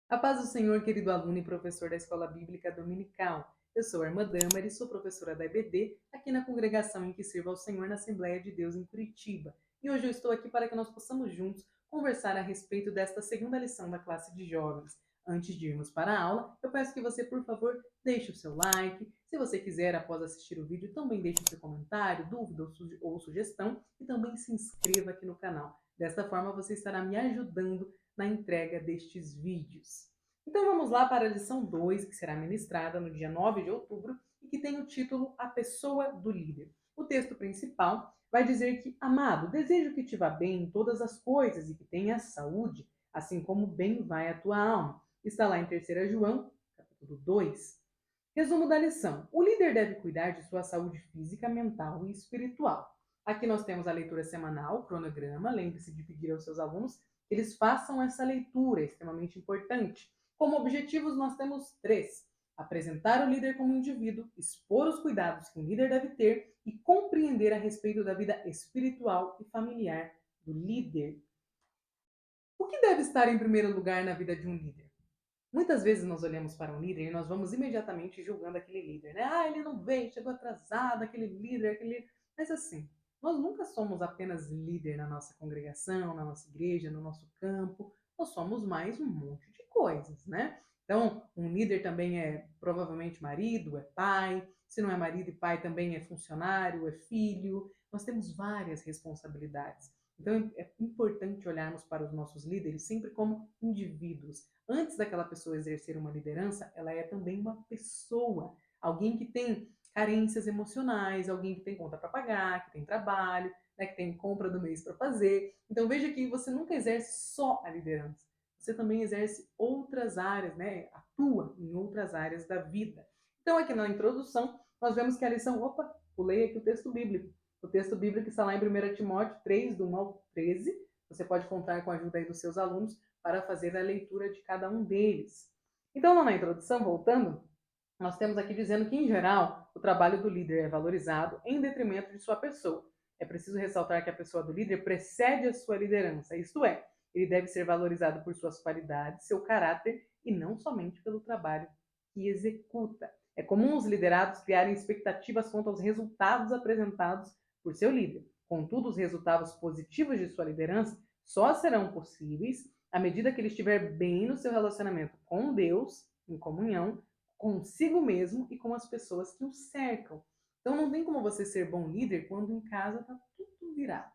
A paz do Senhor, querido aluno e professor da Escola Bíblica Dominical. Eu sou a irmã Dâmara sou professora da EBD, aqui na congregação em que sirvo ao Senhor na Assembleia de Deus em Curitiba. E hoje eu estou aqui para que nós possamos juntos conversar a respeito desta segunda lição da classe de jovens. Antes de irmos para a aula, eu peço que você, por favor, deixe o seu like. Se você quiser, após assistir o vídeo, também deixe o seu comentário, dúvida ou sugestão e também se inscreva aqui no canal. Desta forma, você estará me ajudando na entrega destes vídeos. Então vamos lá para a lição 2, que será ministrada no dia 9 de outubro e que tem o título A Pessoa do Líder. O texto principal vai dizer que, amado, desejo que te vá bem em todas as coisas e que tenhas saúde, assim como bem vai a tua alma. Está lá em 3 João, capítulo 2. Resumo da lição. O líder deve cuidar de sua saúde física, mental e espiritual. Aqui nós temos a leitura semanal, o cronograma. Lembre-se de pedir aos seus alunos que eles façam essa leitura, é extremamente importante. Como objetivos, nós temos 3. Apresentar o líder como indivíduo, expor os cuidados que um líder deve ter e compreender a respeito da vida espiritual e familiar do líder. O que deve estar em primeiro lugar na vida de um líder? Muitas vezes nós olhamos para um líder e nós vamos imediatamente julgando aquele líder, né? Ah, ele não veio, chegou atrasado, aquele líder, aquele... Mas assim, nós nunca somos apenas líder na nossa congregação, na nossa igreja, no nosso campo. Nós somos mais um monte de coisas, né? Então, um líder também é provavelmente marido, é pai. Se não é marido e pai, também é funcionário, é filho. Nós temos várias responsabilidades. Então, é importante olharmos para os nossos líderes sempre como indivíduos. Antes daquela pessoa exercer uma liderança, ela é também uma pessoa. Alguém que tem carências emocionais, alguém que tem conta para pagar, que tem trabalho, né, que tem compra do mês para fazer. Então, veja que você nunca exerce só a liderança. Você também exerce outras áreas, né? Atua em outras áreas da vida. Então, aqui na introdução, nós vemos que a lição... Opa, pulei aqui o texto bíblico. O texto bíblico está lá em 1 Timóteo 3, do 1 ao 13. Você pode contar com a ajuda aí dos seus alunos para fazer a leitura de cada um deles. Então, lá na introdução, voltando, nós temos aqui dizendo que, em geral, o trabalho do líder é valorizado em detrimento de sua pessoa. É preciso ressaltar que a pessoa do líder precede a sua liderança, isto é, ele deve ser valorizado por suas qualidades, seu caráter e não somente pelo trabalho que executa. É comum os liderados criarem expectativas quanto aos resultados apresentados por seu líder. Contudo, os resultados positivos de sua liderança só serão possíveis à medida que ele estiver bem no seu relacionamento com Deus, em comunhão, consigo mesmo e com as pessoas que o cercam. Então não tem como você ser bom líder quando em casa está tudo virado.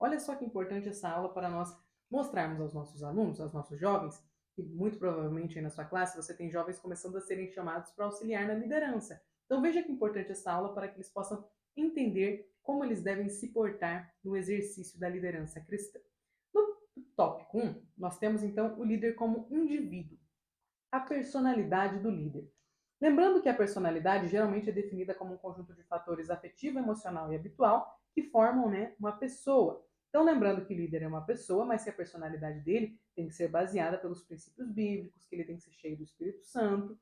Olha só que importante essa aula para nós mostrarmos aos nossos alunos, aos nossos jovens, que muito provavelmente aí na sua classe você tem jovens começando a serem chamados para auxiliar na liderança. Então veja que importante essa aula para que eles possam entender como eles devem se portar no exercício da liderança cristã. No tópico 1, nós temos então o líder como indivíduo, a personalidade do líder. Lembrando que a personalidade geralmente é definida como um conjunto de fatores afetivo, emocional e habitual que formam, né, uma pessoa. Então, lembrando que o líder é uma pessoa, mas que a personalidade dele tem que ser baseada pelos princípios bíblicos, que ele tem que ser cheio do Espírito Santo.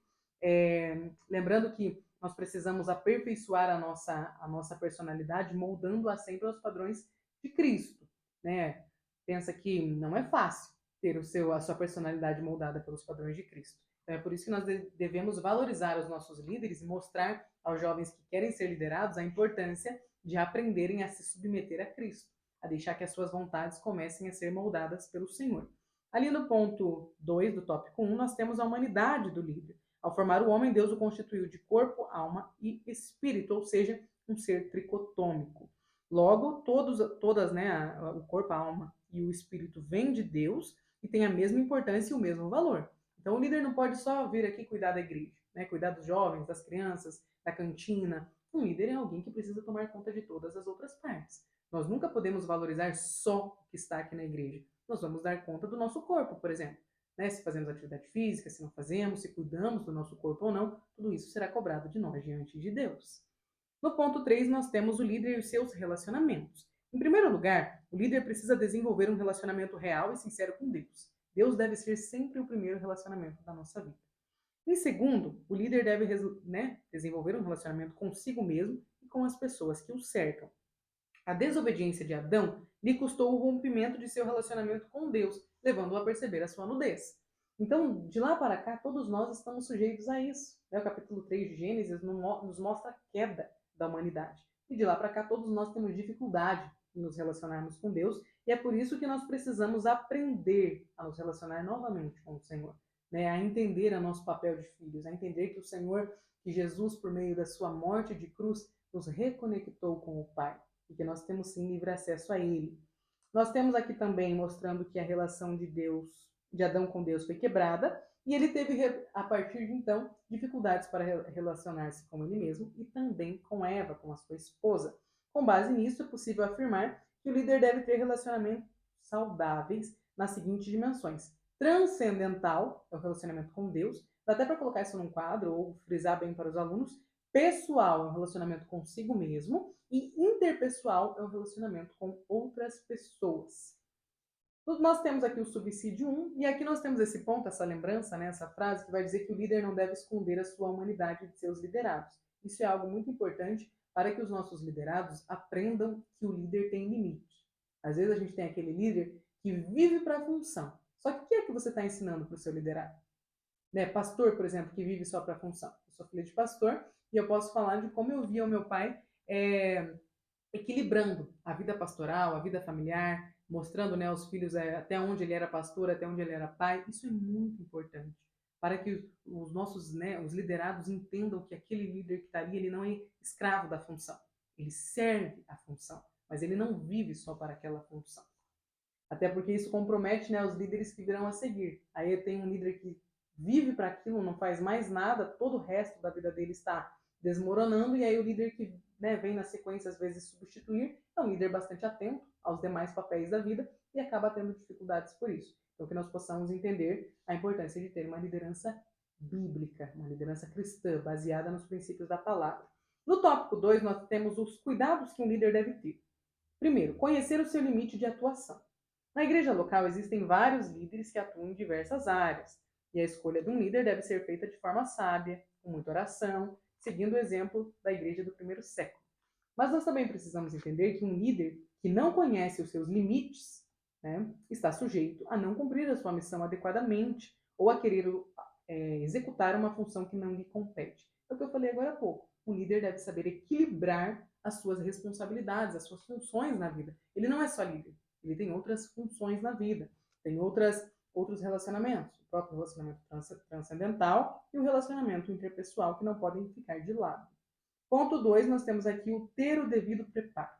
Lembrando que nós precisamos aperfeiçoar a nossa personalidade, moldando-a sempre aos padrões de Cristo, né? Pensa que não é fácil ter a sua personalidade moldada pelos padrões de Cristo. Então, é por isso que nós devemos valorizar os nossos líderes e mostrar aos jovens que querem ser liderados a importância de aprenderem a se submeter a Cristo, a deixar que as suas vontades comecem a ser moldadas pelo Senhor. Ali no ponto 2 do tópico 1, nós temos a humanidade do líder. Ao formar o homem, Deus o constituiu de corpo, alma e espírito, ou seja, um ser tricotômico. Logo, todas, né, o corpo, a alma e o espírito vêm de Deus e têm a mesma importância e o mesmo valor. Então, o líder não pode só vir aqui cuidar da igreja, né? Cuidar dos jovens, das crianças, da cantina. Um líder é alguém que precisa tomar conta de todas as outras partes. Nós nunca podemos valorizar só o que está aqui na igreja. Nós vamos dar conta do nosso corpo, por exemplo. Né? Se fazemos atividade física, se não fazemos, se cuidamos do nosso corpo ou não, tudo isso será cobrado de nós diante de Deus. No ponto 3, nós temos o líder e os seus relacionamentos. Em primeiro lugar, o líder precisa desenvolver um relacionamento real e sincero com Deus. Deus deve ser sempre o primeiro relacionamento da nossa vida. Em segundo, o líder deve, desenvolver um relacionamento consigo mesmo e com as pessoas que o cercam. A desobediência de Adão lhe custou o rompimento de seu relacionamento com Deus, levando-o a perceber a sua nudez. Então, de lá para cá, todos nós estamos sujeitos a isso. Né? O capítulo 3 de Gênesis nos mostra a queda da humanidade. E de lá para cá, todos nós temos dificuldade em nos relacionarmos com Deus, e é por isso que nós precisamos aprender a nos relacionar novamente com o Senhor, né? A entender o nosso papel de filhos, a entender que o Senhor, que Jesus, por meio da sua morte de cruz, nos reconectou com o Pai, e que nós temos sim livre acesso a Ele. Nós temos aqui também mostrando que a relação de Adão com Deus foi quebrada, e ele teve, a partir de então, dificuldades para relacionar-se com ele mesmo e também com Eva, com a sua esposa. Com base nisso, é possível afirmar que o líder deve ter relacionamentos saudáveis nas seguintes dimensões. Transcendental, é o relacionamento com Deus, dá até para colocar isso num quadro ou frisar bem para os alunos. Pessoal é um relacionamento consigo mesmo, e interpessoal é um relacionamento com outras pessoas. Nós temos aqui o subsídio 1, e aqui nós temos esse ponto, essa lembrança, né, essa frase que vai dizer que o líder não deve esconder a sua humanidade de seus liderados. Isso é algo muito importante para que os nossos liderados aprendam que o líder tem limite. Às vezes a gente tem aquele líder que vive para a função. Só que o que é que você está ensinando para o seu liderado? Né? Pastor, por exemplo, que vive só para a função. Eu sou filha de pastor e eu posso falar de como eu via o meu pai equilibrando a vida pastoral, a vida familiar, mostrando, né, aos filhos até onde ele era pastor, até onde ele era pai. Isso é muito importante para que os nossos, né, os liderados entendam que aquele líder que está ali, ele não é escravo da função. Ele serve a função, mas ele não vive só para aquela função. Até porque isso compromete, né, os líderes que virão a seguir. Aí tem um líder que vive para aquilo, não faz mais nada, todo o resto da vida dele está desmoronando, e aí o líder que, né, vem na sequência às vezes substituir é um líder bastante atento aos demais papéis da vida e acaba tendo dificuldades por isso. Então que nós possamos entender a importância de ter uma liderança bíblica, uma liderança cristã, baseada nos princípios da palavra. No tópico 2, nós temos os cuidados que um líder deve ter. Primeiro, conhecer o seu limite de atuação. Na igreja local existem vários líderes que atuam em diversas áreas, e a escolha de um líder deve ser feita de forma sábia, com muita oração, seguindo o exemplo da igreja do primeiro século. Mas nós também precisamos entender que um líder que não conhece os seus limites, né, está sujeito a não cumprir a sua missão adequadamente ou a querer executar uma função que não lhe compete. É o que eu falei agora há pouco. Um líder deve saber equilibrar as suas responsabilidades, as suas funções na vida. Ele não é só líder, ele tem outras funções na vida, tem outros relacionamentos, o próprio relacionamento transcendental e o relacionamento interpessoal, que não podem ficar de lado. Ponto 2, nós temos aqui o ter o devido preparo.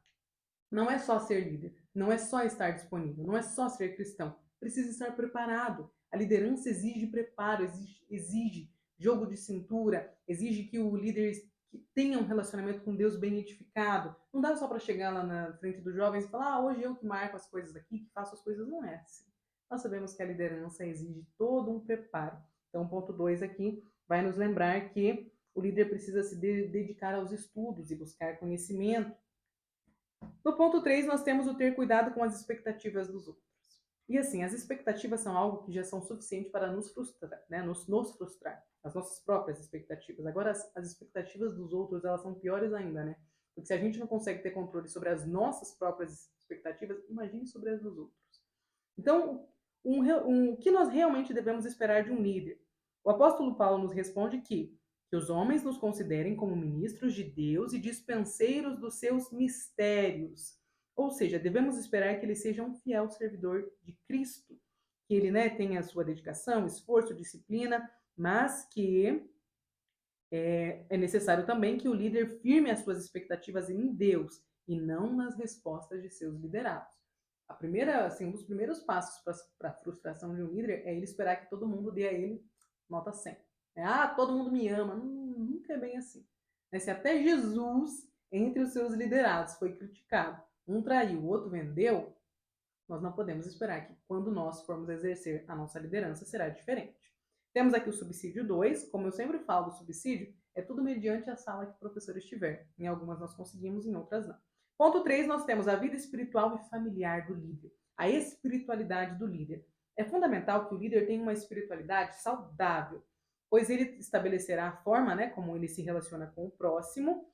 Não é só ser líder, não é só estar disponível, não é só ser cristão. Precisa estar preparado. A liderança exige preparo, exige jogo de cintura, exige que o líder tenha um relacionamento com Deus bem edificado. Não dá só para chegar lá na frente dos jovens e falar, hoje eu que marco as coisas aqui, que faço as coisas. Não é assim. Nós sabemos que a liderança exige todo um preparo. Então, ponto 2 aqui vai nos lembrar que o líder precisa se dedicar aos estudos e buscar conhecimento. No ponto 3, nós temos o ter cuidado com as expectativas dos outros. E assim, as expectativas são algo que já são suficientes para nos frustrar, né? Nos frustrar, as nossas próprias expectativas. Agora, as expectativas dos outros, elas são piores ainda, né? Porque se a gente não consegue ter controle sobre as nossas próprias expectativas, imagine sobre as dos outros. Então, o que nós realmente devemos esperar de um líder? O apóstolo Paulo nos responde que os homens nos considerem como ministros de Deus e dispenseiros dos seus mistérios. Ou seja, devemos esperar que ele seja um fiel servidor de Cristo, que ele, né, tenha a sua dedicação, esforço, disciplina, mas que é necessário também que o líder firme as suas expectativas em Deus e não nas respostas de seus liderados. Um dos primeiros passos para a frustração de um líder é ele esperar que todo mundo dê a ele nota 100. Todo mundo me ama. Nunca é bem assim. Se até Jesus, entre os seus liderados, foi criticado, um traiu, o outro vendeu, nós não podemos esperar que quando nós formos exercer a nossa liderança será diferente. Temos aqui o subsídio 2. Como eu sempre falo do subsídio, é tudo mediante a sala que o professor estiver. Em algumas nós conseguimos, em outras não. Ponto 3, nós temos a vida espiritual e familiar do líder. A espiritualidade do líder. É fundamental que o líder tenha uma espiritualidade saudável, pois ele estabelecerá a forma, né, como ele se relaciona com o próximo,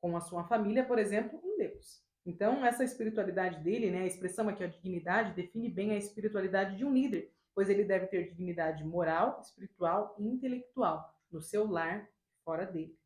com a sua família, por exemplo, em Deus. Então, essa espiritualidade dele, né, a expressão aqui, a dignidade, define bem a espiritualidade de um líder, pois ele deve ter dignidade moral, espiritual e intelectual, no seu lar e fora dele.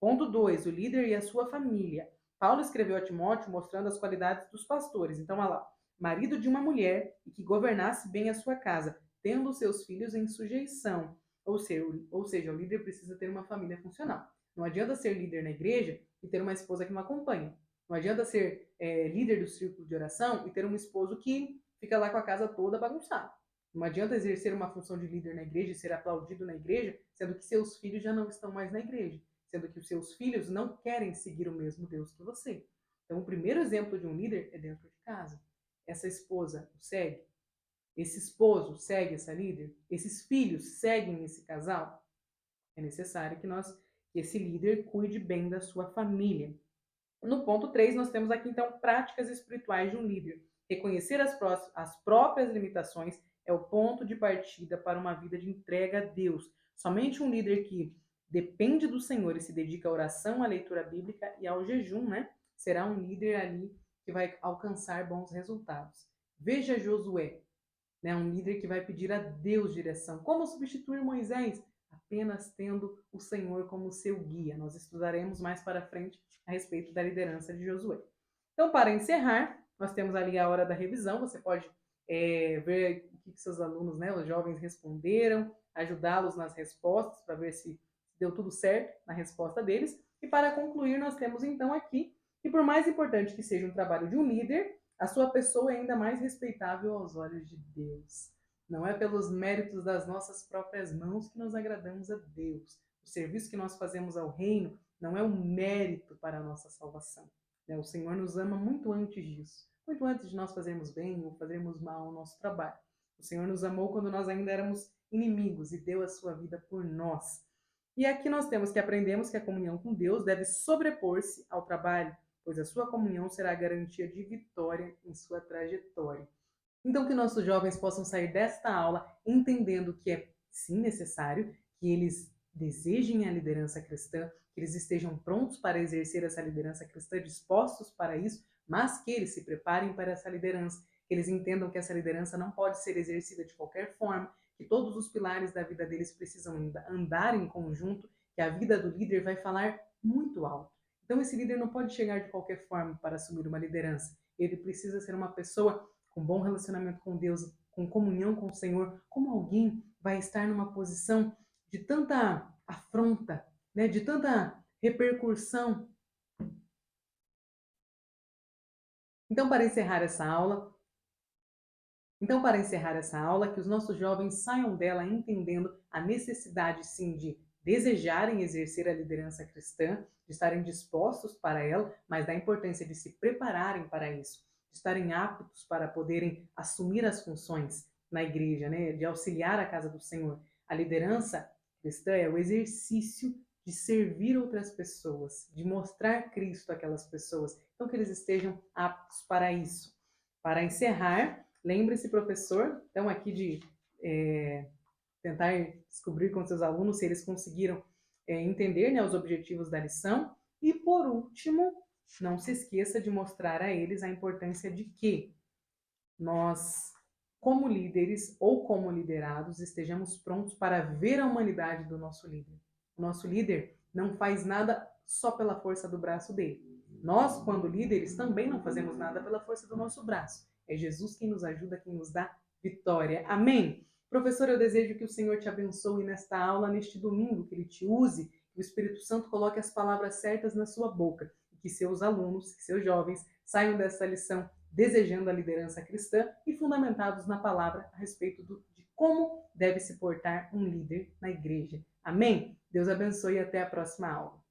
Ponto 2, o líder e a sua família. Paulo escreveu a Timóteo mostrando as qualidades dos pastores. Então, olha lá, marido de uma mulher e que governasse bem a sua casa, tendo seus filhos em sujeição. Ou seja, o líder precisa ter uma família funcional. Não adianta ser líder na igreja e ter uma esposa que não acompanha. Não adianta ser líder do círculo de oração e ter um esposo que fica lá com a casa toda bagunçada. Não adianta exercer uma função de líder na igreja e ser aplaudido na igreja, sendo que seus filhos já não estão mais na igreja, sendo que os seus filhos não querem seguir o mesmo Deus que você. Então, o primeiro exemplo de um líder é dentro de casa. Essa esposa o segue? Esse esposo segue essa líder? Esses filhos seguem esse casal? É necessário que esse líder cuide bem da sua família. No ponto 3, nós temos aqui, então, práticas espirituais de um líder. Reconhecer as próprias limitações é o ponto de partida para uma vida de entrega a Deus. Somente um líder que depende do Senhor e se dedica à oração, à leitura bíblica e ao jejum, será um líder ali que vai alcançar bons resultados. Veja Josué, um líder que vai pedir a Deus direção. Como substituir Moisés? Apenas tendo o Senhor como seu guia. Nós estudaremos mais para frente a respeito da liderança de Josué. Então, para encerrar, nós temos ali a hora da revisão. Você pode ver o que seus alunos, os jovens, responderam, ajudá-los nas respostas para ver se deu tudo certo na resposta deles. E para concluir, nós temos então aqui que, por mais importante que seja um trabalho de um líder, a sua pessoa é ainda mais respeitável aos olhos de Deus. Não é pelos méritos das nossas próprias mãos que nós agradamos a Deus. O serviço que nós fazemos ao reino não é um mérito para a nossa salvação. O Senhor nos ama muito antes disso. Muito antes de nós fazermos bem ou fazermos mal ao nosso trabalho. O Senhor nos amou quando nós ainda éramos inimigos e deu a sua vida por nós. E aqui nós temos que aprendemos que a comunhão com Deus deve sobrepor-se ao trabalho, pois a sua comunhão será a garantia de vitória em sua trajetória. Então, que nossos jovens possam sair desta aula entendendo que é, sim, necessário que eles desejem a liderança cristã, que eles estejam prontos para exercer essa liderança cristã, dispostos para isso, mas que eles se preparem para essa liderança, que eles entendam que essa liderança não pode ser exercida de qualquer forma, que todos os pilares da vida deles precisam andar em conjunto, que a vida do líder vai falar muito alto. Então, esse líder não pode chegar de qualquer forma para assumir uma liderança. Ele precisa ser uma pessoa com bom relacionamento com Deus, com comunhão com o Senhor. Como alguém vai estar numa posição de tanta afronta, de tanta repercussão? Então, para encerrar essa aula, que os nossos jovens saiam dela entendendo a necessidade, sim, de desejarem exercer a liderança cristã, de estarem dispostos para ela, mas da importância de se prepararem para isso, de estarem aptos para poderem assumir as funções na igreja, de auxiliar a casa do Senhor. A liderança cristã é o exercício de servir outras pessoas, de mostrar Cristo àquelas pessoas. Então, que eles estejam aptos para isso. Para encerrar, lembre-se, professor, então aqui de tentar descobrir com seus alunos se eles conseguiram entender os objetivos da lição. E, por último, não se esqueça de mostrar a eles a importância de que nós, como líderes ou como liderados, estejamos prontos para ver a humanidade do nosso líder. O nosso líder não faz nada só pela força do braço dele. Nós, quando líderes, também não fazemos nada pela força do nosso braço. É Jesus quem nos ajuda, quem nos dá vitória. Amém? Professor, eu desejo que o Senhor te abençoe nesta aula, neste domingo, que Ele te use, que o Espírito Santo coloque as palavras certas na sua boca, e que seus alunos, que seus jovens, saiam dessa lição desejando a liderança cristã e fundamentados na palavra a respeito de como deve se portar um líder na igreja. Amém? Deus abençoe e até a próxima aula.